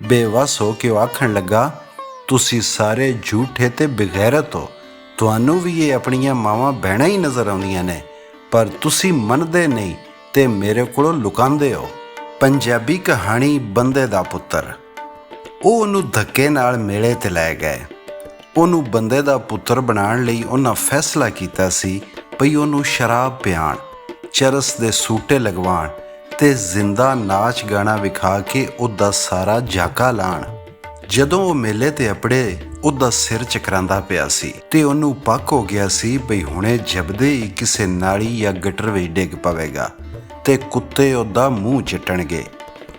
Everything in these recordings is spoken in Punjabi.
ਬੇਵੱਸ ਹੋ ਕੇ ਉਹ ਆਖਣ ਲੱਗਾ, ਤੁਸੀਂ ਸਾਰੇ ਝੂਠੇ ਤੇ ਬੇਗੈਰਤ ਹੋ। ਤੁਹਾਨੂੰ ਵੀ ਇਹ ਆਪਣੀਆਂ ਮਾਵਾਂ ਭੈਣਾਂ ਹੀ ਨਜ਼ਰ ਆਉਂਦੀਆਂ ਨੇ, ਪਰ ਤੁਸੀਂ ਮੰਨਦੇ ਨਹੀਂ ਤੇ ਮੇਰੇ ਕੋਲੋਂ ਲੁਕਾਉਂਦੇ ਹੋ। ਪੰਜਾਬੀ ਕਹਾਣੀ ਬੰਦੇ ਦਾ ਪੁੱਤਰ। ਉਹ ਉਹਨੂੰ ਧੱਕੇ ਨਾਲ ਮੇਲੇ 'ਤੇ ਲੈ ਗਏ। ਉਹਨੂੰ ਬੰਦੇ ਦਾ ਪੁੱਤਰ ਬਣਾਉਣ ਲਈ ਉਹਨਾਂ ਫੈਸਲਾ ਕੀਤਾ ਸੀ ਭਈ ਉਹਨੂੰ ਸ਼ਰਾਬ ਪਿਆਣ, ਚਰਸ ਦੇ ਸੂਟੇ ਲਗਵਾਉਣ ਤੇ ਜ਼ਿੰਦਾ ਨਾਚ ਗਾਣਾ ਵਿਖਾ ਕੇ ਉਹਦਾ ਸਾਰਾ ਜਾਕਾ ਲਾਣ। ਜਦੋਂ ਉਹ ਮੇਲੇ 'ਤੇ ਅਪੜੇ, ਉਹਦਾ ਸਿਰ ਚਕਰਾਂਦਾ ਪਿਆ ਸੀ ਤੇ ਉਹਨੂੰ ਪੱਕ ਹੋ ਗਿਆ ਸੀ ਭਈ ਹੁਣੇ ਜਬਦੇ ਹੀ ਕਿਸੇ ਨਾਲੀ ਜਾਂ ਗਟਰ ਵਿੱਚ ਡਿੱਗ ਪਵੇਗਾ ਤੇ ਕੁੱਤੇ ਉਹਦਾ ਮੂੰਹ ਚੱਟਣਗੇ।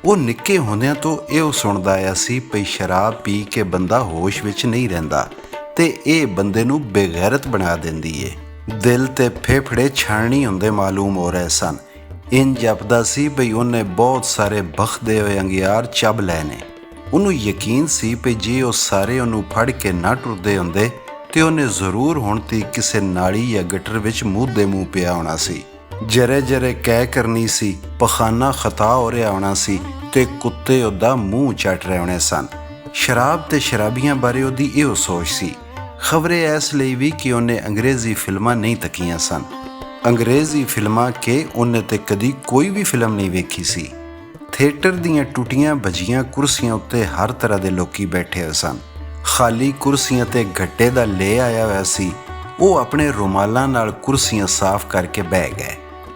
ਉਹ ਨਿੱਕੇ ਹੁੰਦਿਆਂ ਤੋਂ ਇਹੋ ਸੁਣਦਾ ਆਇਆ ਸੀ ਭਈ ਸ਼ਰਾਬ ਪੀ ਕੇ ਬੰਦਾ ਹੋਸ਼ ਵਿੱਚ ਨਹੀਂ ਰਹਿੰਦਾ ਤੇ ਇਹ ਬੰਦੇ ਨੂੰ ਬੇਗੈਰਤ ਬਣਾ ਦਿੰਦੀ ਏ। ਦਿਲ ਤੇ ਫੇਫੜੇ ਛਾਣਨੀ ਹੁੰਦੇ ਮਾਲੂਮ ਹੋ ਰਹੇ ਸਨ। ਇੰਜ ਜਾਪਦਾ ਸੀ ਭਈ ਉਹਨੇ ਬਹੁਤ ਸਾਰੇ ਬਖਦੇ ਹੋਏ ਅੰਗਿਆਰ ਚੱਬ ਲਏ ਨੇ। ਉਹਨੂੰ ਯਕੀਨ ਸੀ ਭਈ ਜੇ ਉਹ ਸਾਰੇ ਉਹਨੂੰ ਫੜ ਕੇ ਨਾ ਟੁਰਦੇ ਹੁੰਦੇ ਤੇ ਉਹਨੇ ਜ਼ਰੂਰ ਹੁਣ ਤੀ ਕਿਸੇ ਨਾਲੀ ਜਾਂ ਗਟਰ ਵਿੱਚ ਮੂੰਹ ਦੇ ਮੂੰਹ ਪਿਆ ਹੋਣਾ ਸੀ। ਜਰੇ ਜਰੇ ਕਹਿ ਕਰਨੀ ਸੀ, ਪਖਾਨਾ ਖਤਾ ਹੋ ਰਿਹਾ ਹੋਣਾ ਸੀ ਤੇ ਕੁੱਤੇ ਉਹਦਾ ਮੂੰਹ ਚੱਟ ਰਹੇ ਹੋਣੇ ਸਨ। ਸ਼ਰਾਬ ਤੇ ਸ਼ਰਾਬੀਆਂ ਬਾਰੇ ਉਹਦੀ ਇਹੋ ਸੋਚ ਸੀ। ਖਬਰੇ ਇਸ ਲਈ ਵੀ ਕਿ ਉਹਨੇ ਅੰਗਰੇਜ਼ੀ ਫਿਲਮਾਂ ਨਹੀਂ ਤੱਕੀਆਂ ਸਨ। ਅੰਗਰੇਜ਼ੀ ਫਿਲਮਾਂ ਕਿ ਉਹਨੇ ਤੇ ਕਦੀ ਕੋਈ ਵੀ ਫਿਲਮ ਨਹੀਂ ਵੇਖੀ ਸੀ। ਥੀਏਟਰ ਦੀਆਂ ਟੁੱਟੀਆਂ ਭੱਜੀਆਂ ਕੁਰਸੀਆਂ ਉੱਤੇ ਹਰ ਤਰ੍ਹਾਂ ਦੇ ਲੋਕੀ ਬੈਠੇ ਹੋਏ ਸਨ। ਖਾਲੀ ਕੁਰਸੀਆਂ ਤੇ ਗੱਟੇ ਦਾ ਲੈ ਆਇਆ ਹੋਇਆ ਸੀ। ਉਹ ਆਪਣੇ ਰੁਮਾਲਾਂ ਨਾਲ ਕੁਰਸੀਆਂ ਸਾਫ਼ ਕਰਕੇ ਬਹਿ ਗਏ।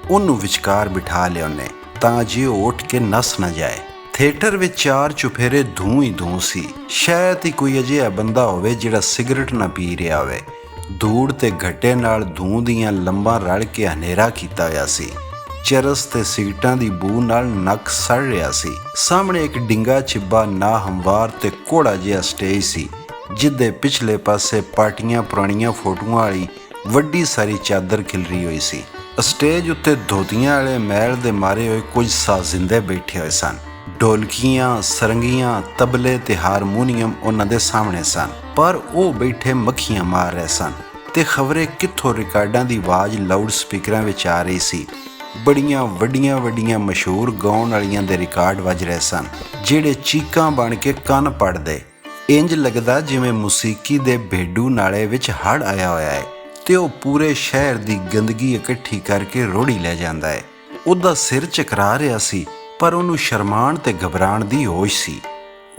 ਉਹਨੂੰ ਵਿਚਕਾਰ ਬਿਠਾ ਲਿਆ ਉਹਨੇ ਤਾਂ ਜੇ ਉਹ ਉੱਠ ਕੇ ਨੱਸ ਨਾ ਜਾਏ। ਥੀਏਟਰ ਵਿੱਚ ਚਾਰ ਚੁਫੇਰੇ ਧੂੰ ਹੀ ਧੂੰ ਸੀ। ਸ਼ਾਇਦ ਹੀ ਕੋਈ ਅਜਿਹਾ ਬੰਦਾ ਹੋਵੇ ਜਿਹੜਾ ਸਿਗਰਟ ਨਾ ਪੀ ਰਿਹਾ ਹੋਵੇ। ਧੂੜ ਤੇ ਗੱਟੇ ਨਾਲ ਧੂੰ ਦੀਆਂ ਲੰਬਾਂ ਰਲ ਕੇ ਹਨੇਰਾ ਕੀਤਾ ਹੋਇਆ ਸੀ। ਚਰਸ ਤੇ ਸੀਟਾਂ ਦੀ ਬੂ ਨਾਲ ਨੱਕ ਸੜ ਰਿਹਾ ਸੀ। ਸਾਹਮਣੇ ਇੱਕ ਡਿੰਗਾ ਚਿੱਬਾ ਨਾ ਹਮਵਾਰ ਤੇ ਕੋੜਾ ਜਿਹਾ ਸਟੇਜ ਸੀ, ਜਿਹਦੇ ਪਿਛਲੇ ਪਾਸੇ ਪਾਰਟੀਆਂ ਪੁਰਾਣੀਆਂ ਫੋਟੋਆਂ ਵਾਲੀ ਵੱਡੀ ਸਾਰੀ ਚਾਦਰ ਖਿਲਰੀ ਹੋਈ ਸੀ। ਸਟੇਜ ਉੱਤੇ ਧੋਤੀਆਂ ਵਾਲੇ ਮਹਿਲ ਦੇ ਮਾਰੇ ਹੋਏ ਕੁਝ ਸਾਜ਼ਿੰਦੇ ਬੈਠੇ ਹੋਏ ਸਨ। ਢੋਲਕੀਆਂ, ਸਰੰਗੀਆਂ, ਤਬਲੇ ਤੇ ਹਾਰਮੋਨੀਅਮ ਉਹਨਾਂ ਦੇ ਸਾਹਮਣੇ ਸਨ, ਪਰ ਉਹ ਬੈਠੇ ਮੱਖੀਆਂ ਮਾਰ ਰਹੇ ਸਨ ਤੇ ਖਬਰੇ ਕਿੱਥੋਂ ਰਿਕਾਰਡਾਂ ਦੀ ਆਵਾਜ਼ ਲਾਊਡ ਸਪੀਕਰਾਂ ਵਿੱਚ ਆ ਰਹੀ ਸੀ। ਬੜੀਆਂ ਵੱਡੀਆਂ ਮਸ਼ਹੂਰ ਗਾਉਣ ਵਾਲੀਆਂ ਦੇ ਰਿਕਾਰਡ ਵੱਜ ਰਹੇ ਸਨ, ਜਿਹੜੇ ਚੀਕਾਂ ਬਣ ਕੇ ਕੰਨ ਪੜਦੇ। ਇੰਜ ਲੱਗਦਾ ਜਿਵੇਂ ਮੂਸੀਕੀ ਦੇ ਭੇਡੂ ਨਾਲੇ ਵਿੱਚ ਹੜ੍ਹ ਆਇਆ ਹੋਇਆ ਹੈ ਤੇ ਉਹ ਪੂਰੇ ਸ਼ਹਿਰ ਦੀ ਗੰਦਗੀ ਇਕੱਠੀ ਕਰਕੇ ਰੋੜੀ ਲੈ ਜਾਂਦਾ ਹੈ। ਉਹਦਾ ਸਿਰ ਚਕਰਾ ਰਿਹਾ ਸੀ, ਪਰ ਉਹਨੂੰ ਸ਼ਰਮਾਣ ਤੇ ਘਬਰਾਉਣ ਦੀ ਹੋਸ਼ ਸੀ।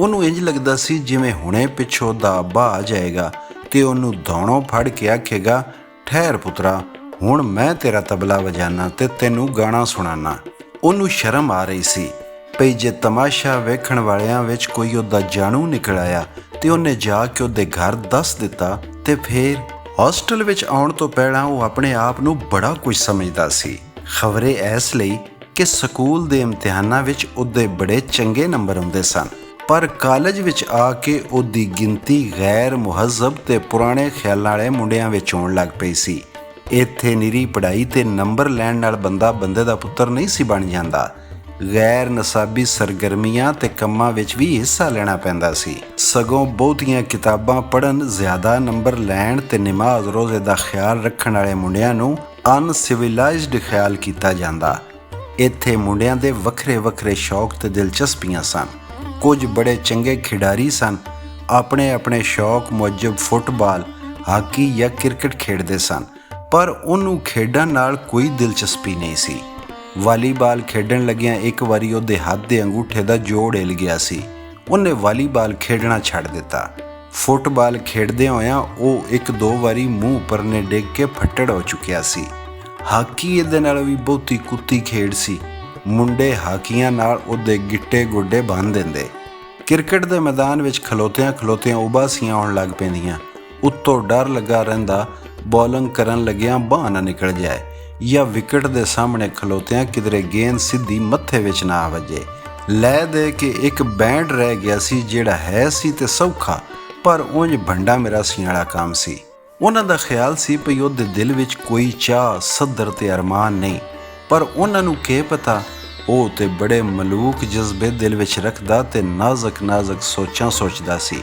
ਉਹਨੂੰ ਇੰਜ ਲੱਗਦਾ ਸੀ ਜਿਵੇਂ ਹੁਣੇ ਪਿੱਛੋਂ ਦਾ ਅੱਬਾ ਆ ਜਾਏਗਾ ਤੇ ਉਹਨੂੰ ਦੌਣੋਂ ਫੜ ਕੇ ਆਖੇਗਾ, ਠਹਿਰ ਪੁੱਤਰਾ, ਹੁਣ ਮੈਂ ਤੇਰਾ ਤਬਲਾ ਵਜਾਨਾ ਤੇ ਤੈਨੂੰ ਗਾਣਾ ਸੁਣਾਨਾ। ਉਹਨੂੰ ਸ਼ਰਮ ਆ ਰਹੀ ਸੀ ਭਈ ਜੇ ਤਮਾਸ਼ਾ ਵੇਖਣ ਵਾਲਿਆਂ ਵਿੱਚ ਕੋਈ ਉਹਦਾ ਜਾਣੂ ਨਿਕਲ ਆਇਆ ਤੇ ਉਹਨੇ ਜਾ ਕੇ ਉਹਦੇ ਘਰ ਦੱਸ ਦਿੱਤਾ ਤੇ ਫੇਰ। ਹੋਸਟਲ ਵਿੱਚ ਆਉਣ ਤੋਂ ਪਹਿਲਾਂ ਉਹ ਆਪਣੇ ਆਪ ਨੂੰ ਬੜਾ ਕੁਝ ਸਮਝਦਾ ਸੀ। ਖਬਰੇ ਇਸ ਲਈ ਕਿ ਸਕੂਲ ਦੇ ਇਮਤਿਹਾਨਾਂ ਵਿੱਚ ਉਹਦੇ ਬੜੇ ਚੰਗੇ ਨੰਬਰ ਆਉਂਦੇ ਸਨ, ਪਰ ਕਾਲਜ ਵਿੱਚ ਆ ਕੇ ਉਹਦੀ ਗਿਣਤੀ ਗੈਰ ਮੁਹੱਜ਼ਬ ਤੇ ਪੁਰਾਣੇ ਖਿਆਲਾਂ ਵਾਲੇ ਮੁੰਡਿਆਂ ਵਿੱਚ ਆਉਣ ਲੱਗ ਪਈ ਸੀ। ਇੱਥੇ ਨਿਰੀ ਪੜ੍ਹਾਈ ਤੇ ਨੰਬਰ ਲੈਣ ਨਾਲ ਬੰਦੇ ਦਾ ਪੁੱਤਰ ਨਹੀਂ ਸੀ ਬਣ ਜਾਂਦਾ। ਗੈਰ ਨਸਾਬੀ ਸਰਗਰਮੀਆਂ ਤੇ ਕੰਮਾਂ ਵਿੱਚ ਵੀ ਹਿੱਸਾ ਲੈਣਾ ਪੈਂਦਾ ਸੀ। ਸਗੋਂ ਬਹੁਤੀਆਂ ਕਿਤਾਬਾਂ ਪੜ੍ਹਨ, ਜ਼ਿਆਦਾ ਨੰਬਰ ਲੈਣ ਤੇ ਨਮਾਜ਼ ਰੋਜ਼ੇ ਦਾ ਖਿਆਲ ਰੱਖਣ ਵਾਲੇ ਮੁੰਡਿਆਂ ਨੂੰ ਅਨਸਿਵਿਲਾਈਜ਼ਡ ਖਿਆਲ ਕੀਤਾ ਜਾਂਦਾ। ਇੱਥੇ ਮੁੰਡਿਆਂ ਦੇ ਵੱਖਰੇ ਸ਼ੌਕ ਤੇ ਦਿਲਚਸਪੀਆਂ ਸਨ। ਕੁਝ ਬੜੇ ਚੰਗੇ ਖਿਡਾਰੀ ਸਨ, ਆਪਣੇ ਸ਼ੌਕ ਮੁਜਬ ਫੁੱਟਬਾਲ, ਹਾਕੀ ਜਾਂ ਕ੍ਰਿਕਟ ਖੇਡਦੇ ਸਨ, ਪਰ ਉਹਨੂੰ ਖੇਡਾਂ ਨਾਲ ਕੋਈ ਦਿਲਚਸਪੀ ਨਹੀਂ ਸੀ। ਵਾਲੀਬਾਲ ਖੇਡਣ ਲੱਗਿਆਂ ਇੱਕ ਵਾਰੀ ਉਹਦੇ ਹੱਥ ਦੇ ਅੰਗੂਠੇ ਦਾ ਜੋੜ ਹਿੱਲ ਗਿਆ ਸੀ। ਉਹਨੇ ਵਾਲੀਬਾਲ ਖੇਡਣਾ ਛੱਡ ਦਿੱਤਾ। ਫੁੱਟਬਾਲ ਖੇਡਦਿਆਂ ਹੋਇਆਂ ਉਹ 1-2 ਵਾਰੀ ਮੂੰਹ ਪਰਨੇ ਡਿੱਗ ਕੇ ਫੱਟੜ ਹੋ ਚੁੱਕਿਆ ਸੀ। ਹਾਕੀ ਇਹਦੇ ਨਾਲ ਵੀ ਬਹੁਤੀ ਕੁੱਤੀ ਖੇਡ ਸੀ। ਮੁੰਡੇ ਹਾਕੀਆਂ ਨਾਲ ਉਹਦੇ ਗਿੱਟੇ ਗੋਡੇ ਬੰਨ੍ਹ ਦਿੰਦੇ। ਕ੍ਰਿਕਟ ਦੇ ਮੈਦਾਨ ਵਿੱਚ ਖਲੋਤਿਆਂ ਉਬਾਸੀਆਂ ਆਉਣ ਲੱਗ ਪੈਂਦੀਆਂ। ਉੱਤੋਂ ਡਰ ਲੱਗਾ ਰਹਿੰਦਾ ਬੌਲਿੰਗ ਕਰਨ ਲੱਗਿਆਂ ਬਾਂਹ ਨਾ ਨਿਕਲ ਜਾਏ ਜਾਂ ਵਿਕਟ ਦੇ ਸਾਹਮਣੇ ਖਲੋਤਿਆਂ ਕਿਧਰੇ ਗੇਂਦ ਸਿੱਧੀ ਮੱਥੇ ਵਿੱਚ ਨਾ ਵੱਜੇ। ਲੈ ਦੇ ਕੇ ਇੱਕ ਬੈਂਡ ਰਹਿ ਗਿਆ ਸੀ, ਜਿਹੜਾ ਹੈ ਸੀ ਤੇ ਸੌਖਾ, ਪਰ ਉਂਝ ਭੰਡਾ ਮਿਰਾਸੀਆਂ ਵਾਲਾ ਕੰਮ ਸੀ। ਉਹਨਾਂ ਦਾ ਖਿਆਲ ਸੀ ਭਈ ਉਹਦੇ ਦਿਲ ਵਿੱਚ ਕੋਈ ਚਾਹ, ਸੱਦਰ ਤੇ ਅਰਮਾਨ ਨਹੀਂ, ਪਰ ਉਹਨਾਂ ਨੂੰ ਕੀ ਪਤਾ ਉਹ ਤੇ ਬੜੇ ਮਲੂਕ ਜਜ਼ਬੇ ਦਿਲ ਵਿੱਚ ਰੱਖਦਾ ਤੇ ਨਾਜ਼ਕ ਸੋਚਾਂ ਸੋਚਦਾ ਸੀ।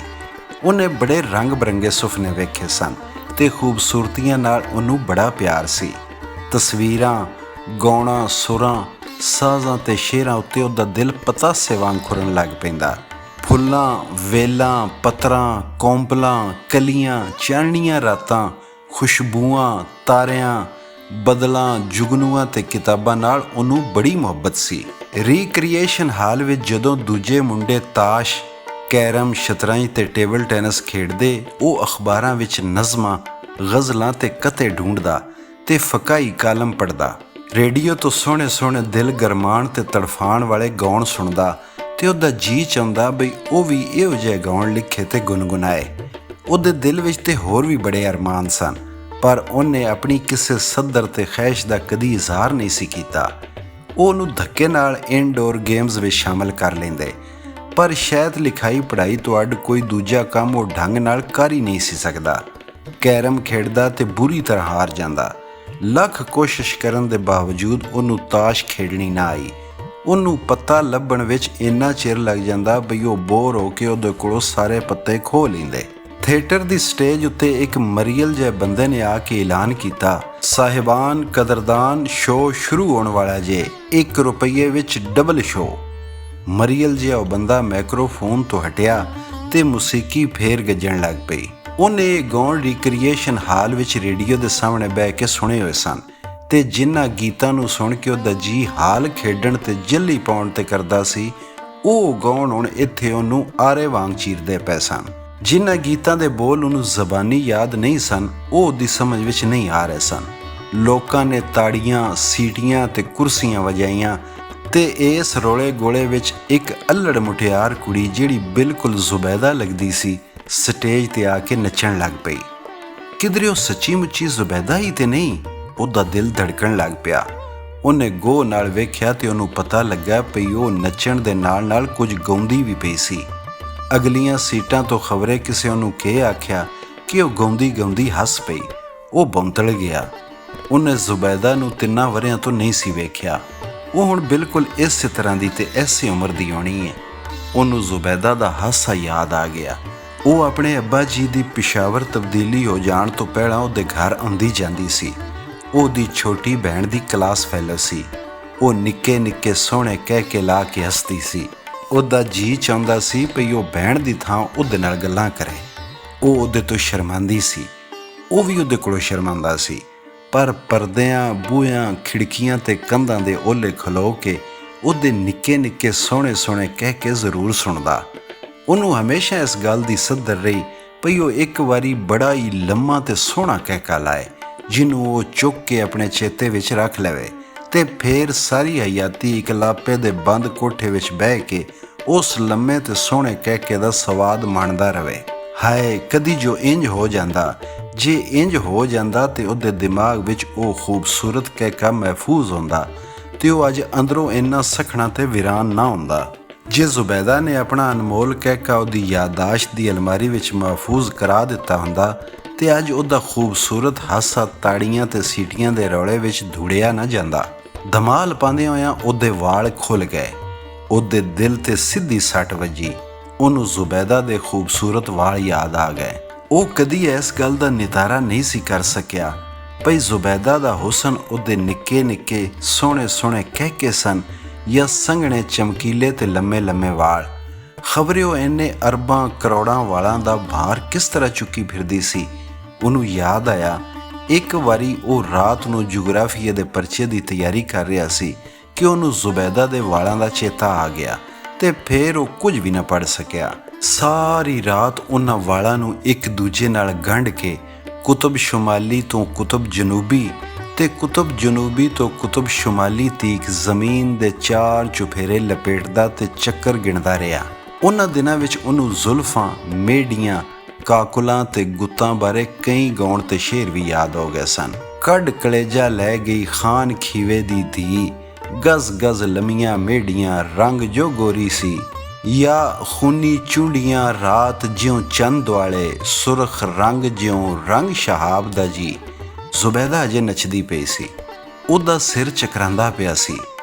ਉਹਨੇ ਬੜੇ ਰੰਗ ਬਰੰਗੇ ਸੁਪਨੇ ਵੇਖੇ ਸਨ ਤੇ ਖੂਬਸੂਰਤੀਆਂ ਨਾਲ ਉਹਨੂੰ ਬੜਾ ਪਿਆਰ ਸੀ। ਤਸਵੀਰਾਂ, ਗਾਉਣਾ, ਸੁਰਾਂ, ਸਾਜ਼ਾਂ ਤੇ ਸ਼ੇਰਾਂ ਉੱਤੇ ਉਹਦਾ ਦਿਲ ਪਤਾਸੇ ਵਾਂਗ ਖੁਰਨ ਲੱਗ ਪੈਂਦਾ। ਫੁੱਲਾਂ, ਵੇਲਾਂ, ਪੱਤਰਾਂ, ਕੌਂਪਲਾਂ, ਕਲੀਆਂ, ਚਾਨਣੀਆਂ ਰਾਤਾਂ, ਖੁਸ਼ਬੂਆਂ, ਤਾਰਿਆਂ, ਬਦਲਾਂ, ਜੁਗਨੂਆਂ ਤੇ ਕਿਤਾਬਾਂ ਨਾਲ ਉਹਨੂੰ ਬੜੀ ਮੁਹੱਬਤ ਸੀ। ਰੀਕ੍ਰੀਏਸ਼ਨ ਹਾਲ ਵਿੱਚ ਜਦੋਂ ਦੂਜੇ ਮੁੰਡੇ ਤਾਸ਼, ਕੈਰਮ, ਸ਼ਤਰੰਜ ਤੇ ਟੇਬਲ ਟੈਨਿਸ ਖੇਡਦੇ, ਉਹ ਅਖਬਾਰਾਂ ਵਿੱਚ ਨਜ਼ਮਾਂ, ਗਜ਼ਲਾਂ ਤੇ ਕਤੇ ਢੂੰਡਦਾ ਤੇ ਫਕਾਈ ਕਾਲਮ ਪੜ੍ਹਦਾ। ਰੇਡੀਓ ਤੋਂ ਸੋਹਣੇ ਸੋਹਣੇ ਦਿਲ ਗਰਮਾਣ ਤੇ ਤੜਫਾਣ ਵਾਲੇ ਗਾਉਣ ਸੁਣਦਾ ਤੇ ਉਹਦਾ ਜੀ ਚਾਹੁੰਦਾ ਬਈ ਉਹ ਵੀ ਇਹੋ ਜਿਹੇ ਗਾਉਣ ਲਿਖੇ ਤੇ ਗੁਣਗੁਣਾਏ। ਉਹਦੇ ਦਿਲ ਵਿੱਚ ਤੇ ਹੋਰ ਵੀ ਬੜੇ ਅਰਮਾਨ ਸਨ, ਪਰ ਉਹਨੇ ਆਪਣੀ ਕਿਸੇ ਸੱਦਰ ਤੇ ਖਹਿਸ਼ ਦਾ ਕਦੀ ਇਜ਼ਹਾਰ ਨਹੀਂ ਸੀ ਕੀਤਾ। ਉਹ ਉਹਨੂੰ ਧੱਕੇ ਨਾਲ ਇਨਡੋਰ ਗੇਮਸ ਵਿੱਚ ਸ਼ਾਮਲ ਕਰ ਲੈਂਦੇ, ਪਰ ਸ਼ਾਇਦ ਲਿਖਾਈ ਪੜ੍ਹਾਈ ਤੋਂ ਅੱਡ ਕੋਈ ਦੂਜਾ ਕੰਮ ਉਹ ਢੰਗ ਨਾਲ ਕਰ ਹੀ ਨਹੀਂ ਸੀ ਸਕਦਾ। ਕੈਰਮ ਖੇਡਦਾ ਤੇ ਬੁਰੀ ਤਰ੍ਹਾਂ ਹਾਰ ਜਾਂਦਾ। ਲੱਖ ਕੋਸ਼ਿਸ਼ ਕਰਨ ਦੇ ਬਾਵਜੂਦ ਉਹਨੂੰ ਤਾਸ਼ ਖੇਡਣੀ ਨਾ ਆਈ। ਉਹਨੂੰ ਪੱਤਾ ਲੱਭਣ ਵਿੱਚ ਇੰਨਾ ਚਿਰ ਲੱਗ ਜਾਂਦਾ ਬਈ ਉਹ ਬੋਰ ਹੋ ਕੇ ਉਹਦੇ ਕੋਲੋਂ ਸਾਰੇ ਪੱਤੇ ਖੋਹ ਲੈਂਦੇ। ਥੀਏਟਰ ਦੀ ਸਟੇਜ ਉੱਤੇ ਇੱਕ ਮਰੀਅਲ ਜਿਹੇ ਬੰਦੇ ਨੇ ਆ ਕੇ ਐਲਾਨ ਕੀਤਾ, ਸਾਹਿਬਾਨ ਕਦਰਦਾਨ, ਸ਼ੋਅ ਸ਼ੁਰੂ ਹੋਣ ਵਾਲਾ ਜੇ, 1 ਰੁਪਈਏ ਵਿੱਚ ਡਬਲ ਸ਼ੋਅ। ਮਰੀਅਲ ਜਿਹਾ ਉਹ ਬੰਦਾ ਮਾਈਕਰੋਫੋਨ ਤੋਂ ਹਟਿਆ ਤੇ ਮੂਸੀਕੀ ਫੇਰ ਗੱਜਣ ਲੱਗ ਪਈ। ਉਹਨੇ ਇਹ ਗਾਉਣ ਰੀਕ੍ਰੀਏਸ਼ਨ ਹਾਲ ਵਿੱਚ ਰੇਡੀਓ ਦੇ ਸਾਹਮਣੇ ਬਹਿ ਕੇ ਸੁਣੇ ਹੋਏ ਸਨ ਤੇ ਜਿਨ੍ਹਾਂ ਗੀਤਾਂ ਨੂੰ ਸੁਣ ਕੇ ਉਹਦਾ ਜੀ ਹਾਲ ਖੇਡਣ ਤੇ ਜੱਲੀ ਪਾਉਣ ਤੇ ਕਰਦਾ ਸੀ, ਉਹ ਗਾਉਣ ਹੁਣ ਇੱਥੇ ਉਹਨੂੰ ਆਰੇ ਵਾਂਗ ਚੀਰਦੇ ਪਏ ਸਨ। ਜਿਨ੍ਹਾਂ ਗੀਤਾਂ ਦੇ ਬੋਲ ਉਹਨੂੰ ਜ਼ਬਾਨੀ ਯਾਦ ਨਹੀਂ ਸਨ, ਉਹ ਉਹਦੀ ਸਮਝ ਵਿੱਚ ਨਹੀਂ ਆ ਰਹੇ ਸਨ। ਲੋਕਾਂ ਨੇ ਤਾੜੀਆਂ, ਸੀਟੀਆਂ ਤੇ ਕੁਰਸੀਆਂ ਵਜਾਈਆਂ ਤੇ ਇਸ ਰੋਲੇ ਗੋਲੇ ਵਿੱਚ ਇੱਕ ਅਲੜ ਮੁਟਿਆਰ ਕੁੜੀ ਜਿਹੜੀ ਬਿਲਕੁਲ ਜ਼ੁਬੈਦਾ ਲੱਗਦੀ ਸੀ, ਸਟੇਜ ਤੇ ਆ ਕੇ ਨੱਚਣ ਲੱਗ ਪਈ। ਕਿਧਰੇ ਉਹ ਸੱਚੀ ਮੁੱਚੀ ਜ਼ੁਬੈਦਾ ਹੀ ਤੇ ਨਹੀਂ? ਉਹਦਾ ਦਿਲ ਧੜਕਣ ਲੱਗ ਪਿਆ। ਉਹਨੇ ਗੋਹ ਨਾਲ ਵੇਖਿਆ ਤੇ ਉਹਨੂੰ ਪਤਾ ਲੱਗਾ ਪਈ ਉਹ ਨੱਚਣ ਦੇ ਨਾਲ ਨਾਲ ਕੁਝ ਗਾਉਂਦੀ ਵੀ ਪਈ ਸੀ। ਅਗਲੀਆਂ ਸੀਟਾਂ ਤੋਂ ਖਬਰੇ ਕਿਸੇ ਉਹਨੂੰ ਕੀ ਆਖਿਆ ਕਿ ਉਹ ਗਾਉਂਦੀ ਗਾਉਂਦੀ ਹੱਸ ਪਈ। ਉਹ ਬੰਤਲ ਗਿਆ। ਉਹਨੇ ਜ਼ੁਬੈਦਾ ਨੂੰ 3 ਵਰ੍ਹਿਆਂ ਤੋਂ ਨਹੀਂ ਸੀ ਵੇਖਿਆ। ਉਹ ਹੁਣ ਬਿਲਕੁਲ ਇਸੇ ਤਰ੍ਹਾਂ ਦੀ ਤੇ ਐਸੀ ਉਮਰ ਦੀ ਹੋਣੀ ਹੈ। ਉਹਨੂੰ ਜ਼ੁਬੈਦਾ ਦਾ ਹਾਸਾ ਯਾਦ ਆ ਗਿਆ। ਉਹ ਆਪਣੇ ਅੱਬਾ ਜੀ ਦੀ ਪਿਸ਼ਾਵਰ ਤਬਦੀਲੀ ਹੋ ਜਾਣ ਤੋਂ ਪਹਿਲਾਂ ਉਹਦੇ ਘਰ ਆਉਂਦੀ ਜਾਂਦੀ ਸੀ। ਉਹਦੀ ਛੋਟੀ ਭੈਣ ਦੀ ਕਲਾਸ ਫੈਲੋ ਸੀ। ਉਹ ਨਿੱਕੇ ਨਿੱਕੇ ਸੋਹਣੇ ਕਹਿ ਕੇ ਲਾ ਕੇ ਹੱਸਦੀ ਸੀ। ਉਹਦਾ ਜੀ ਚਾਹੁੰਦਾ ਸੀ ਭਈ ਉਹ ਭੈਣ ਦੀ ਥਾਂ ਉਹਦੇ ਨਾਲ ਗੱਲਾਂ ਕਰੇ। ਉਹ ਉਹਦੇ ਤੋਂ ਸ਼ਰਮਾਂਦੀ ਸੀ, ਉਹ ਵੀ ਉਹਦੇ ਕੋਲੋਂ ਸ਼ਰਮਾਂਦਾ ਸੀ, ਪਰ ਪਰਦਿਆਂ, ਬੂਹਿਆਂ, ਖਿੜਕੀਆਂ ਤੇ ਕੰਧਾਂ ਦੇ ਓਹਲੇ ਖਲੋ ਕੇ ਉਹਦੇ ਨਿੱਕੇ ਨਿੱਕੇ ਸੋਹਣੇ ਸੋਹਣੇ ਕਹਿ ਕੇ ਜ਼ਰੂਰ ਸੁਣਦਾ। ਉਹਨੂੰ ਹਮੇਸ਼ਾ ਇਸ ਗੱਲ ਦੀ ਸੱਦਰ ਰਹੀ ਭਈ ਉਹ ਇੱਕ ਵਾਰੀ ਬੜਾ ਹੀ ਲੰਮਾ ਤੇ ਸੋਹਣਾ ਕਹਿਕਾ ਲਾਏ, ਜਿਹਨੂੰ ਉਹ ਚੁੱਕ ਕੇ ਆਪਣੇ ਚੇਤੇ ਵਿੱਚ ਰੱਖ ਲਵੇ ਤੇ ਫੇਰ ਸਾਰੀ ਹਯਾਤੀ ਇਕਲਾਪੇ ਦੇ ਬੰਦ ਕੋਠੇ ਵਿੱਚ ਬਹਿ ਕੇ ਉਸ ਲੰਮੇ ਤੇ ਸੋਹਣੇ ਕਹਿਕੇ ਦਾ ਸਵਾਦ ਮਾਣਦਾ ਰਵੇ। ਹਾਏ ਕਦੀ ਜੋ ਇੰਜ ਹੋ ਜਾਂਦਾ, ਜੇ ਇੰਜ ਹੋ ਜਾਂਦਾ ਤੇ ਉਹਦੇ ਦਿਮਾਗ ਵਿੱਚ ਉਹ ਖੂਬਸੂਰਤ ਕਹਿਕਾ ਮਹਿਫੂਜ਼ ਹੁੰਦਾ ਤੇ ਉਹ ਅੱਜ ਅੰਦਰੋਂ ਇੰਨਾ ਸਖਣਾ ਤੇ ਵੀਰਾਨ ਨਾ ਹੁੰਦਾ। ਜੇ ਜ਼ੁਬੈਦਾ ਨੇ ਆਪਣਾ ਅਨਮੋਲ ਕਹਿਕਾ ਉਹਦੀ ਯਾਦਾਸ਼ਤ ਦੀ ਅਲਮਾਰੀ ਵਿੱਚ ਮਹਿਫੂਜ਼ ਕਰਾ ਦਿੱਤਾ ਹੁੰਦਾ ਤੇ ਅੱਜ ਉਹਦਾ ਖੂਬਸੂਰਤ ਹਾਸਾ ਤਾੜੀਆਂ ਤੇ ਸੀਟੀਆਂ ਦੇ ਰੌਲੇ ਵਿੱਚ ਧੂੜਿਆ ਨਾ ਜਾਂਦਾ। ਧਮਾਲ ਪਾਉਂਦੇ ਹੋਇਆਂ ਉਹਦੇ ਵਾਲ ਖੁੱਲ ਗਏ। ਉਹਦੇ ਦਿਲ ਤੇ ਸਿੱਧੀ ਸੱਟ ਵੱਜੀ। ਉਹਨੂੰ ਜ਼ੁਬੈਦਾ ਦੇ ਖੂਬਸੂਰਤ ਵਾਲ ਯਾਦ ਆ ਗਏ। ਉਹ ਕਦੀ ਇਸ ਗੱਲ ਦਾ ਨਿਤਾਰਾ ਨਹੀਂ ਸੀ ਕਰ ਸਕਿਆ ਭਈ ਜ਼ੁਬੈਦਾ ਦਾ ਹੁਸਨ ਉਹਦੇ ਨਿੱਕੇ ਨਿੱਕੇ ਸੋਹਣੇ ਸੋਹਣੇ ਕਹਿਕੇ ਸਨ ਜਾਂ ਸੰਘਣੇ ਚਮਕੀਲੇ ਤੇ ਲੰਮੇ ਲੰਮੇ ਵਾਲ। ਖਬਰੇ ਉਹ ਇੰਨੇ ਅਰਬਾਂ ਕਰੋੜਾਂ ਵਾਲਾਂ ਦਾ ਭਾਰ ਕਿਸ ਤਰ੍ਹਾਂ ਚੁੱਕੀ ਫਿਰਦੀ ਸੀ। ਉਹਨੂੰ ਯਾਦ ਆਇਆ ਇੱਕ ਵਾਰੀ ਉਹ ਰਾਤ ਨੂੰ ਜੁਗਰਾਫੀਏ ਦੇ ਪਰਚੇ ਦੀ ਤਿਆਰੀ ਕਰ ਰਿਹਾ ਸੀ ਕਿ ਉਹਨੂੰ ਜ਼ੁਬੈਦਾ ਦੇ ਵਾਲਾਂ ਦਾ ਚੇਤਾ ਆ ਗਿਆ ਤੇ ਫੇਰ ਉਹ ਕੁਝ ਵੀ ਨਾ ਪੜ੍ਹ ਸਕਿਆ। ਸਾਰੀ ਰਾਤ ਉਹਨਾਂ ਵਾਲਾਂ ਨੂੰ ਇੱਕ ਦੂਜੇ ਨਾਲ ਗੰਢ ਕੇ ਕੁਤਬ ਸ਼ੁਮਾਲੀ ਤੋਂ ਕੁਤਬ ਜਨੂਬੀ ਤੇ ਕੁਤਬ ਜਨੂਬੀ ਤੋਂ ਕੁਤਬ ਸ਼ੁਮਾਲੀ ਤੀਕ ਜ਼ਮੀਨ ਦੇ 4 ਚੁਫੇਰੇ ਲਪੇਟਦਾ ਤੇ ਚੱਕਰ ਗਿਣਦਾ ਰਿਹਾ। ਉਹਨਾਂ ਦਿਨਾਂ ਵਿੱਚ ਉਹਨੂੰ ਜ਼ੁਲਫਾਂ, ਮੇਢੀਆਂ, ਕਾਕੁਲਾਂ ਤੇ ਗੁੱਤਾਂ ਬਾਰੇ ਕਈ ਗਾਉਣ ਤੇ ਸ਼ੇਰ ਵੀ ਯਾਦ ਹੋ ਗਏ ਸਨ। ਕੱਢ ਕਲੇਜਾ ਲੈ ਗਈ ਖਾਨ ਖੀਵੇ ਦੀ ਧੀ, ਗਜ਼ ਗਜ਼ ਲੰਮੀਆਂ ਮੇਢੀਆਂ ਰੰਗ ਜੋ ਗੋਰੀ ਸੀ, ਜਾਂ ਖੂਨੀ ਚੁੰਡੀਆਂ ਰਾਤ ਜਿਉਂ ਚੰਦ ਵਾਲੇ, ਸੁਰਖ ਰੰਗ ਜਿਉਂ ਰੰਗ ਸ਼ਹਾਬ ਦਾ ਜੀ। ਜ਼ੁਬੈਦਾ ਅਜੇ ਨੱਚਦੀ ਪਈ ਸੀ। ਉਹਦਾ ਸਿਰ ਚਕਰਾਂਦਾ ਪਿਆ ਸੀ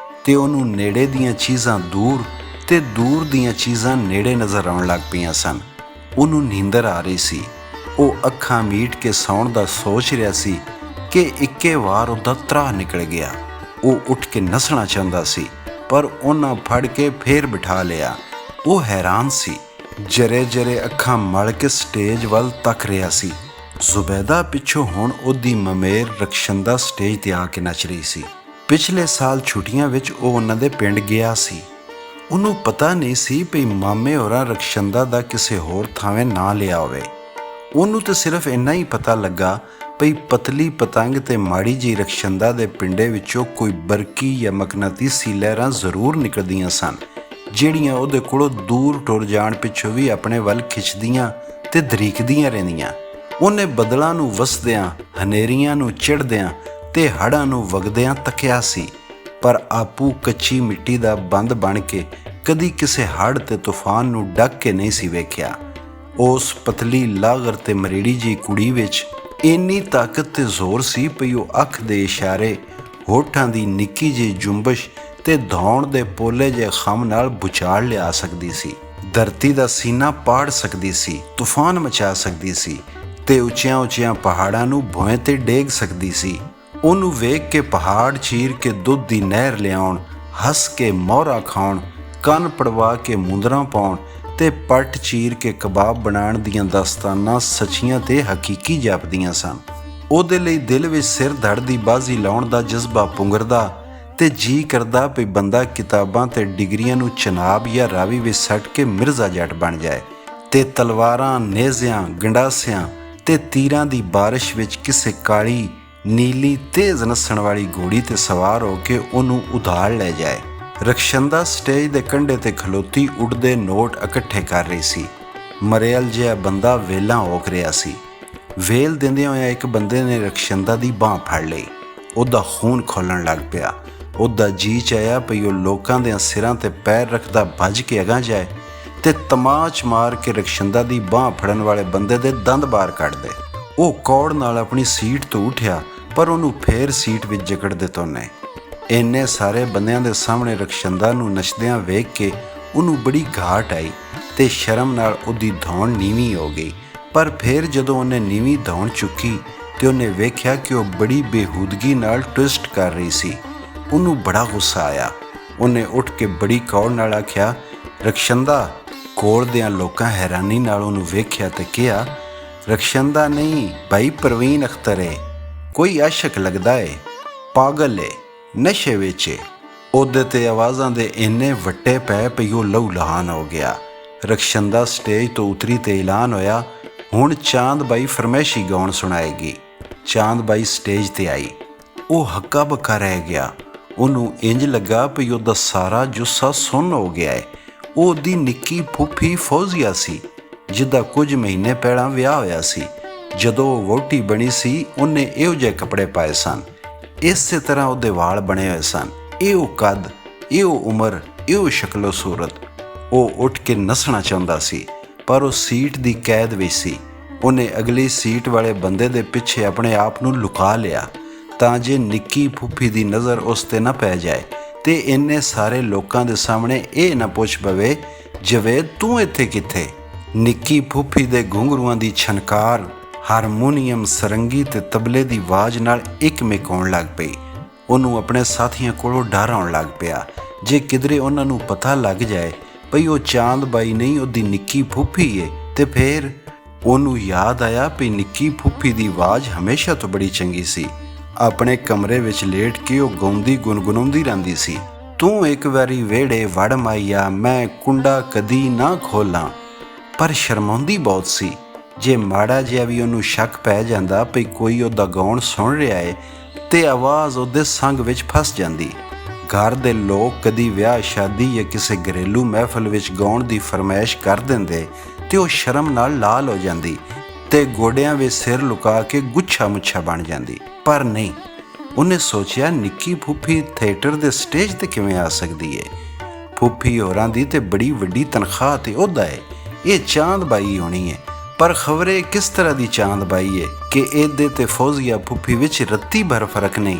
ਤੇ ਉਹਨੂੰ ਨੇੜੇ ਦੀਆਂ ਚੀਜ਼ਾਂ ਦੂਰ ਤੇ ਦੂਰ ਦੀਆਂ ਚੀਜ਼ਾਂ ਨੇੜੇ ਨਜ਼ਰ ਆਉਣ ਲੱਗ ਪਈਆਂ ਸਨ। ਉਹਨੂੰ ਨੀਂਦਰ ਆ ਰਹੀ ਸੀ। ਉਹ ਅੱਖਾਂ ਮੀਟ ਕੇ ਸੌਣ ਦਾ ਸੋਚ ਰਿਹਾ ਸੀ ਕਿ ਇੱਕੇ ਵਾਰ ਉਹਦਾ ਤਰਾਹ ਨਿਕਲ ਗਿਆ। ਉਹ ਉੱਠ ਕੇ ਨੱਸਣਾ ਚਾਹੁੰਦਾ ਸੀ ਪਰ ਉਹਨਾਂ ਫੜ ਕੇ ਫੇਰ ਬਿਠਾ ਲਿਆ। ਉਹ ਹੈਰਾਨ ਸੀ ਜਰੇ ਜਰੇ ਅੱਖਾਂ ਮਲ ਕੇ ਸਟੇਜ ਵੱਲ ਤੱਕ ਰਿਹਾ ਸੀ। ਜ਼ੁਬੈਦਾ ਪਿੱਛੋਂ ਹੁਣ ਉਹਦੀ ਮਮੇਰ ਰਖਸ਼ੰਦਾ ਸਟੇਜ ਤੇ ਆ ਕੇ ਨੱਚ ਰਹੀ ਸੀ। ਪਿਛਲੇ ਸਾਲ ਛੁੱਟੀਆਂ ਵਿੱਚ ਉਹ ਉਹਨਾਂ ਦੇ ਪਿੰਡ ਗਿਆ ਸੀ। ਉਹਨੂੰ ਪਤਾ ਨਹੀਂ ਸੀ ਭਈ ਮਾਮੇ ਹੋਰਾਂ ਰਖਸ਼ੰਦਾ ਦਾ ਕਿਸੇ ਹੋਰ ਥਾਵੇਂ ਨਾਂ ਲਿਆ ਹੋਵੇ। ਉਹਨੂੰ ਤਾਂ ਸਿਰਫ ਇੰਨਾ ਹੀ ਪਤਾ ਲੱਗਾ ਭਈ ਪਤਲੀ ਪਤੰਗ ਤੇ ਮਾੜੀ ਜਿਹੀ ਰਖਸ਼ੰਦਾ ਦੇ ਪਿੰਡੇ ਵਿੱਚੋਂ ਕੋਈ ਬਰਕੀ ਜਾਂ ਮਕਨਾਤੀਸੀ ਲਹਿਰਾਂ ਜ਼ਰੂਰ ਨਿਕਲਦੀਆਂ ਸਨ, ਜਿਹੜੀਆਂ ਉਹਦੇ ਕੋਲੋਂ ਦੂਰ ਟੁਰ ਜਾਣ ਪਿੱਛੋਂ ਵੀ ਆਪਣੇ ਵੱਲ ਖਿੱਚਦੀਆਂ ਤੇ ਦਰੀਕਦੀਆਂ ਰਹਿੰਦੀਆਂ। ਉਹਨੇ ਬੱਦਲਾਂ ਨੂੰ ਵਸਦਿਆਂ, ਹਨੇਰੀਆਂ ਨੂੰ ਚਿੜਦਿਆਂ ਤੇ ਹੜ੍ਹਾਂ ਨੂੰ ਵਗਦਿਆਂ ਤੱਕਿਆ ਸੀ, ਪਰ ਆਪੂ ਕੱਚੀ ਮਿੱਟੀ ਦਾ ਬੰਦ ਬਣ ਕੇ ਕਦੀ ਕਿਸੇ ਹੜ੍ਹ ਤੇ ਤੂਫਾਨ ਨੂੰ ਡੱਕ ਕੇ ਨਹੀਂ ਸੀ ਵੇਖਿਆ। ਉਸ ਪਤਲੀ ਲਾਗਰ ਤੇ ਮਰੇੜੀ ਜਿਹੀ ਕੁੜੀ ਵਿੱਚ ਇੰਨੀ ਤਾਕਤ ਤੇ ਜ਼ੋਰ ਸੀ ਪਈ ਉਹ ਅੱਖ ਦੇ ਇਸ਼ਾਰੇ, ਹੋਠਾਂ ਦੀ ਨਿੱਕੀ ਜਿਹੀ ਜੁੰਬਸ਼ ਤੇ ਧੌਣ ਦੇ ਪੋਲੇ ਜਿਹੇ ਖੰਭ ਨਾਲ ਭੁਚਾਲ ਲਿਆ ਸਕਦੀ ਸੀ। ਧਰਤੀ ਦਾ ਸੀਨਾ ਪਾੜ ਸਕਦੀ ਸੀ, ਤੂਫਾਨ ਮਚਾ ਸਕਦੀ ਸੀ ਤੇ ਉੱਚੀਆਂ ਉੱਚੀਆਂ ਪਹਾੜਾਂ ਨੂੰ ਭੋਏ ਤੇ ਡੇਗ ਸਕਦੀ ਸੀ। ਉਹਨੂੰ ਵੇਖ ਕੇ ਪਹਾੜ ਚੀਰ ਕੇ ਦੁੱਧ ਦੀ ਨਹਿਰ ਲਿਆਉਣ, ਹੱਸ ਕੇ ਮੋਹਰਾ ਖਾਉਣ, ਕੰਨ ਪੜਵਾ ਕੇ ਮੁੰਦਰਾਂ ਪਾਉਣ ਤੇ ਪੱਟ ਚੀਰ ਕੇ ਕਬਾਬ ਬਣਾਉਣ ਦੀਆਂ ਦਾਸਤਾਨਾਂ ਸੱਚੀਆਂ ਤੇ ਹਕੀਕੀ ਜਾਪਦੀਆਂ ਸਨ। ਉਹਦੇ ਲਈ ਦਿਲ ਵਿੱਚ ਸਿਰ ਧੜ ਦੀ ਬਾਜ਼ੀ ਲਾਉਣ ਦਾ ਜਜ਼ਬਾ ਪੁੰਗਰਦਾ ਤੇ ਜੀ ਕਰਦਾ ਵੀ ਬੰਦਾ ਕਿਤਾਬਾਂ ਤੇ ਡਿਗਰੀਆਂ ਨੂੰ ਚਨਾਬ ਜਾਂ ਰਾਵੀ ਵਿੱਚ ਸੱਟ ਕੇ ਮਿਰਜ਼ਾ ਜੱਟ ਬਣ ਜਾਏ ਤੇ ਤਲਵਾਰਾਂ, ਨੇਜ਼ਿਆਂ, ਗੰਡਾਸਿਆਂ ਤੇ ਤੀਰਾਂ ਦੀ ਬਾਰਿਸ਼ ਵਿੱਚ ਕਿਸੇ ਕਾਲੀ ਨੀਲੀ ਤੇਜ਼ ਨੱਸਣ ਵਾਲੀ ਘੋੜੀ ਤੇ ਸਵਾਰ ਹੋ ਕੇ ਉਹਨੂੰ ਉਧਾੜ ਲੈ ਜਾਏ। ਰਖਸ਼ੰਦਾ ਸਟੇਜ ਦੇ ਕੰਢੇ ਤੇ ਖਲੋਤੀ ਉੱਡਦੇ ਨੋਟ ਇਕੱਠੇ ਕਰ ਰਹੀ ਸੀ। ਮਰਿਆਲ ਜਿਹਾ ਬੰਦਾ ਵੇਲਾਂ ਹੋਕ ਰਿਹਾ ਸੀ। ਵੇਲ ਦਿੰਦਿਆਂ ਹੋਇਆ ਇੱਕ ਬੰਦੇ ਨੇ ਰਖਸ਼ੰਦਾ ਦੀ ਬਾਂਹ ਫੜ ਲਈ। ਉਹਦਾ ਖੂਨ ਖੋਲਣ ਲੱਗ ਪਿਆ। ਉਹਦਾ ਜੀ ਚਾਹਿਆ ਪਈ ਉਹ ਲੋਕਾਂ ਦੇ ਸਿਰਾਂ ਤੇ ਪੈਰ ਰੱਖਦਾ ਭੱਜ ਕੇ ਅਗਾਂਹ ਜਾਏ ਤੇ ਤਮਾਚ ਮਾਰ ਕੇ ਰਖਸ਼ੰਦਾ ਦੀ ਬਾਂਹ ਫੜਨ ਵਾਲੇ ਬੰਦੇ ਦੇ ਦੰਦ ਬਾਹਰ ਕੱਢ ਦੇ। ਉਹ ਕੌੜ ਨਾਲ ਆਪਣੀ ਸੀਟ ਤੋਂ ਉੱਠਿਆ, ਪਰ ਉਹਨੂੰ ਫੇਰ ਸੀਟ ਵਿੱਚ ਜਕੜ ਦਿੱਤਾ ਉਹਨੇ। ਇੰਨੇ ਸਾਰੇ ਬੰਦਿਆਂ ਦੇ ਸਾਹਮਣੇ ਰਖਸ਼ੰਦਾ ਨੂੰ ਨੱਚਦਿਆਂ ਵੇਖ ਕੇ ਉਹਨੂੰ ਬੜੀ ਘਾਟ ਆਈ ਤੇ ਸ਼ਰਮ ਨਾਲ ਉਹਦੀ ਧੌਣ ਨੀਵੀਂ ਹੋ ਗਈ। ਪਰ ਫਿਰ ਜਦੋਂ ਉਹਨੇ ਨੀਵੀਂ ਧੌਣ ਚੁੱਕੀ ਤੇ ਉਹਨੇ ਵੇਖਿਆ ਕਿ ਉਹ ਬੜੀ ਬੇਹੂਦਗੀ ਨਾਲ ਟਵਿਸਟ ਕਰ ਰਹੀ ਸੀ। ਉਹਨੂੰ ਬੜਾ ਗੁੱਸਾ ਆਇਆ। ਉਹਨੇ ਉੱਠ ਕੇ ਬੜੀ ਕੌੜ ਨਾਲ ਆਖਿਆ, ਰਖਸ਼ੰਦਾ। ਕੋਲ ਦਿਆਂ ਲੋਕਾਂ ਹੈਰਾਨੀ ਨਾਲ ਉਹਨੂੰ ਵੇਖਿਆ ਤੇ ਕਿਹਾ, ਰਖਸ਼ੰਦਾ ਨਹੀਂ ਭਾਈ ਪ੍ਰਵੀਨ ਅਖਤਰ ਏ। ਕੋਈ ਆਸ਼ਕ ਲੱਗਦਾ ਏ, ਪਾਗਲ ਏ, ਨਸ਼ੇ ਵਿੱਚ ਏ। ਉਹਦੇ ਤੇ ਆਵਾਜ਼ਾਂ ਦੇ ਇੰਨੇ ਵੱਟੇ ਪੈ ਪਈ ਉਹ ਲਹੂ ਲਹਾਨ ਹੋ ਗਿਆ। ਰਖਸ਼ੰਦਾ ਸਟੇਜ ਤੋਂ ਉਤਰੀ ਤੇ ਐਲਾਨ ਹੋਇਆ, ਹੁਣ ਚਾਂਦ ਬਾਈ ਫਰਮੈਸ਼ੀ ਗਾਉਣ ਸੁਣਾਏਗੀ। ਚਾਂਦ ਬਾਈ ਸਟੇਜ ਤੇ ਆਈ। ਉਹ ਹੱਕਾ ਬੱਕਾ ਰਹਿ ਗਿਆ। ਉਹਨੂੰ ਇੰਜ ਲੱਗਾ ਪਈ ਉਹਦਾ ਸਾਰਾ ਜੁੱਸਾ ਸੁੰਨ ਹੋ ਗਿਆ ਏ। ਉਹ ਉਹਦੀ ਨਿੱਕੀ ਫੁੱਫੀ ਫੌਜ਼ੀਆ ਸੀ, ਜਿਹਦਾ ਕੁਝ ਮਹੀਨੇ ਪਹਿਲਾਂ ਵਿਆਹ ਹੋਇਆ ਸੀ। ਜਦੋਂ ਉਹ ਵਹੁਟੀ ਬਣੀ ਸੀ ਉਹਨੇ ਇਹੋ ਜਿਹੇ ਕੱਪੜੇ ਪਾਏ ਸਨ, ਇਸੇ ਤਰ੍ਹਾਂ ਉਹਦੇ ਵਾਲ ਬਣੇ ਹੋਏ ਸਨ, ਇਹੋ ਕੱਦ, ਇਹੋ ਉਮਰ, ਇਹੋ ਸ਼ਕਲੋ ਸੂਰਤ। ਉਹ ਉੱਠ ਕੇ ਨੱਸਣਾ ਚਾਹੁੰਦਾ ਸੀ, ਪਰ ਉਹ ਸੀਟ ਦੀ ਕੈਦ ਵਿੱਚ ਸੀ। ਉਹਨੇ ਅਗਲੀ ਸੀਟ ਵਾਲੇ ਬੰਦੇ ਦੇ ਪਿੱਛੇ ਆਪਣੇ ਆਪ ਨੂੰ ਲੁਕਾ ਲਿਆ ਤਾਂ ਜੇ ਨਿੱਕੀ ਫੁੱਫੀ ਦੀ ਨਜ਼ਰ ਉਸ 'ਤੇ ਨਾ ਪੈ ਜਾਏ ਤੇ ਇੰਨੇ ਸਾਰੇ ਲੋਕਾਂ ਦੇ ਸਾਹਮਣੇ ਇਹ ਨਾ ਪੁੱਛ ਪਵੇ, ਜਵੇਦ ਤੂੰ ਇੱਥੇ ਕਿੱਥੇ। ਨਿੱਕੀ ਫੁੱਫੀ ਦੇ ਘੁੰਘਰੂਆਂ ਦੀ ਛਨਕਾਰ ਹਾਰਮੋਨੀਅਮ, ਸਰੰਗੀ ਤੇ ਤਬਲੇ ਦੀ ਆਵਾਜ਼ ਨਾਲ ਇੱਕ-ਮਿਕ ਹੋਣ ਲੱਗ ਪਈ। ਉਹਨੂੰ ਆਪਣੇ ਸਾਥੀਆਂ ਕੋਲੋਂ ਡਰ ਆਉਣ ਲੱਗ ਪਿਆ, ਜੇ ਕਿਧਰੇ ਉਹਨਾਂ ਨੂੰ ਪਤਾ ਲੱਗ ਜਾਏ ਭਈ ਉਹ ਚਾਂਦ ਬਾਈ ਨਹੀਂ ਉਹਦੀ ਨਿੱਕੀ ਫੁੱਫੀ ਏ ਤੇ ਫੇਰ। ਉਹਨੂੰ ਯਾਦ ਆਇਆ ਵੀ ਨਿੱਕੀ ਫੁੱਫੀ ਦੀ ਆਵਾਜ਼ ਹਮੇਸ਼ਾ ਤੋਂ ਬੜੀ ਚੰਗੀ ਸੀ। ਆਪਣੇ ਕਮਰੇ ਵਿੱਚ ਲੇਟ ਕੇ ਉਹ ਗਾਉਂਦੀ ਗੁਣਗੁਣਾਉਂਦੀ ਰਹਿੰਦੀ ਸੀ, ਤੂੰ ਇੱਕ ਵਾਰੀ ਵਿਹੜੇ ਵੜ ਮਾਈਆ, ਮੈਂ ਕੁੰਡਾ ਕਦੀ ਨਾ ਖੋਲਾਂ। ਪਰ ਸ਼ਰਮਾਉਂਦੀ ਬਹੁਤ ਸੀ। ਜੇ ਮਾੜਾ ਜਿਹਾ ਵੀ ਉਹਨੂੰ ਸ਼ੱਕ ਪੈ ਜਾਂਦਾ ਭਈ ਕੋਈ ਉਹਦਾ ਗਾਉਣ ਸੁਣ ਰਿਹਾ ਏ ਤੇ ਆਵਾਜ਼ ਉਹਦੇ ਸੰਗ ਵਿੱਚ ਫਸ ਜਾਂਦੀ। ਘਰ ਦੇ ਲੋਕ ਕਦੀ ਵਿਆਹ ਸ਼ਾਦੀ ਜਾਂ ਕਿਸੇ ਘਰੇਲੂ ਮਹਿਫਲ ਵਿੱਚ ਗਾਉਣ ਦੀ ਫਰਮਾਇਸ਼ ਕਰ ਦਿੰਦੇ ਤੇ ਉਹ ਸ਼ਰਮ ਨਾਲ ਲਾਲ ਹੋ ਜਾਂਦੀ ਤੇ ਗੋਡਿਆਂ ਵਿੱਚ ਸਿਰ ਲੁਕਾ ਕੇ ਗੁੱਛਾ ਮੁੱਛਾ ਬਣ ਜਾਂਦੀ। ਪਰ ਨਹੀਂ, ਉਹਨੇ ਸੋਚਿਆ ਨਿੱਕੀ ਫੁੱਫੀ ਥੀਏਟਰ ਦੇ ਸਟੇਜ ਤੇ ਕਿਵੇਂ ਆ ਸਕਦੀ ਏ। ਫੁੱਫੀ ਹੋਰਾਂ ਦੀ ਤੇ ਬੜੀ ਵੱਡੀ ਤਨਖਾਹ ਤੇ ਅਹੁਦਾ ਏ, ਇਹ ਚਾਂਦ ਬਾਈ ਹੋਣੀ ਏ। ਪਰ ਖਬਰੇ ਕਿਸ ਤਰ੍ਹਾਂ ਦੀ ਚਾਂਦ ਬਾਈ ਏ ਕਿ ਇਹਦੇ ਤੇ ਫੌਜ਼ੀਆ ਫੁੱਫੀ ਵਿੱਚ ਰੱਤੀ ਭਰ ਫਰਕ ਨਹੀਂ।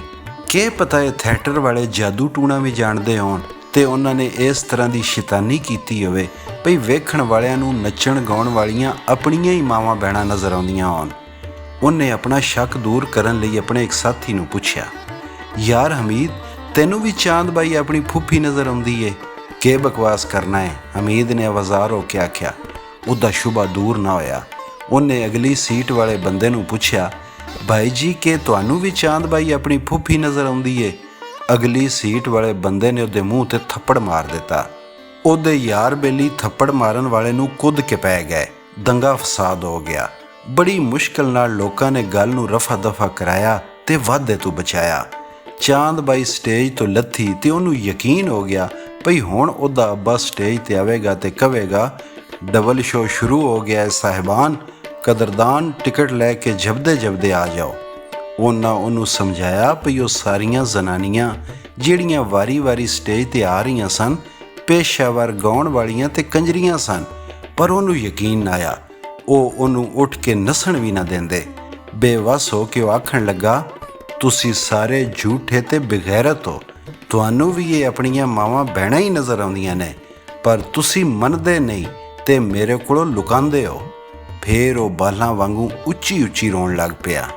ਕੀ ਪਤਾ ਇਹ ਥੀਏਟਰ ਵਾਲੇ ਜਾਦੂ ਟੂਣਾ ਵੀ ਜਾਣਦੇ ਹੋਣ ਤੇ ਉਹਨਾਂ ਨੇ ਇਸ ਤਰ੍ਹਾਂ ਦੀ ਸ਼ੈਤਾਨੀ ਕੀਤੀ ਹੋਵੇ ਭਈ ਵੇਖਣ ਵਾਲਿਆਂ ਨੂੰ ਨੱਚਣ ਗਾਉਣ ਵਾਲੀਆਂ ਆਪਣੀਆਂ ਹੀ ਮਾਵਾਂ ਭੈਣਾਂ ਨਜ਼ਰ ਆਉਂਦੀਆਂ ਹੋਣ। ਉਹਨੇ ਆਪਣਾ ਸ਼ੱਕ ਦੂਰ ਕਰਨ ਲਈ ਆਪਣੇ ਇੱਕ ਸਾਥੀ ਨੂੰ ਪੁੱਛਿਆ, ਯਾਰ ਹਮੀਦ, ਤੈਨੂੰ ਵੀ ਚਾਂਦ ਬਾਈ ਆਪਣੀ ਫੁੱਫੀ ਨਜ਼ਰ ਆਉਂਦੀ ਏ? ਕੀ ਬਕਵਾਸ ਕਰਨਾ ਹੈ, ਹਮੀਦ ਨੇ ਆਵਾਜ਼ਾਰ ਹੋ ਕੇ ਆਖਿਆ। ਉਹਦਾ ਸ਼ੁਬਾ ਦੂਰ ਨਾ ਹੋਇਆ। ਉਹਨੇ ਅਗਲੀ ਸੀਟ ਵਾਲੇ ਬੰਦੇ ਨੂੰ ਪੁੱਛਿਆ, ਭਾਈ ਜੀ ਕਿ ਤੁਹਾਨੂੰ ਵੀ ਚਾਂਦ ਬਾਈ ਆਪਣੀ ਫੁੱਫੀ ਨਜ਼ਰ ਆਉਂਦੀ ਏ? ਅਗਲੀ ਸੀਟ ਵਾਲੇ ਬੰਦੇ ਨੇ ਉਹਦੇ ਮੂੰਹ ਤੇ ਥੱਪੜ ਮਾਰ ਦਿੱਤਾ। ਉਹਦੇ ਯਾਰ ਬੇਲੀ ਥੱਪੜ ਮਾਰਨ ਵਾਲੇ ਨੂੰ ਕੁੱਦ ਕੇ ਪੈ ਗਏ। ਦੰਗਾ ਫਸਾਦ ਹੋ ਗਿਆ। ਬੜੀ ਮੁਸ਼ਕਿਲ ਨਾਲ ਲੋਕਾਂ ਨੇ ਗੱਲ ਨੂੰ ਰਫਾ ਦਫਾ ਕਰਾਇਆ ਤੇ ਵਾਧੇ ਤੋਂ ਬਚਾਇਆ। ਚਾਂਦ ਬਾਈ ਸਟੇਜ ਤੋਂ ਲੱਥੀ ਤੇ ਉਹਨੂੰ ਯਕੀਨ ਹੋ ਗਿਆ ਭਈ ਹੁਣ ਉਹਦਾ ਅੱਬਾ ਸਟੇਜ ਤੇ ਆਵੇਗਾ ਤੇ ਕਹੇਗਾ, ਡਬਲ ਸ਼ੋਅ ਸ਼ੁਰੂ ਹੋ ਗਿਆ ਹੈ ਸਾਹਿਬਾਨ, ਕਦਰਦਾਨ ਟਿਕਟ ਲੈ ਕੇ ਜਬਦੇ ਜਬਦੇ ਆ ਜਾਓ। ਉਹਨਾਂ ਉਹਨੂੰ ਸਮਝਾਇਆ ਭਈ ਉਹ ਸਾਰੀਆਂ ਜ਼ਨਾਨੀਆਂ ਜਿਹੜੀਆਂ ਵਾਰੀ-ਵਾਰੀ ਸਟੇਜ ਤੇ ਆ ਰਹੀਆਂ ਸਨ ਪੇਸ਼ਾਵਰ ਗਾਉਣ ਵਾਲੀਆਂ ਤੇ ਕੰਜਰੀਆਂ ਸਨ, ਪਰ ਉਹਨੂੰ ਯਕੀਨ ਨਾ ਆਇਆ। ਉਹ ਉਹਨੂੰ ਉੱਠ ਕੇ ਨੱਸਣ ਵੀ ਨਾ ਦਿੰਦੇ। ਬੇਵੱਸ ਹੋ ਕੇ ਉਹ ਆਖਣ ਲੱਗਾ, ਤੁਸੀਂ ਸਾਰੇ ਝੂਠੇ ਤੇ ਬੇਗੈਰਤ ਹੋ। ਤੁਹਾਨੂੰ ਵੀ ਇਹ ਆਪਣੀਆਂ ਮਾਵਾਂ ਭੈਣਾਂ ਹੀ ਨਜ਼ਰ ਆਉਂਦੀਆਂ ਨੇ, ਪਰ ਤੁਸੀਂ ਮੰਨਦੇ ਨਹੀਂ ਤੇ ਮੇਰੇ ਕੋਲੋਂ ਲੁਕਾਉਂਦੇ ਹੋ। ਫੇਰ ਉਹ ਬਾਲਾਂ ਵਾਂਗੂ ਉੱਚੀ ਉੱਚੀ ਰੋਣ ਲੱਗ ਪਿਆ।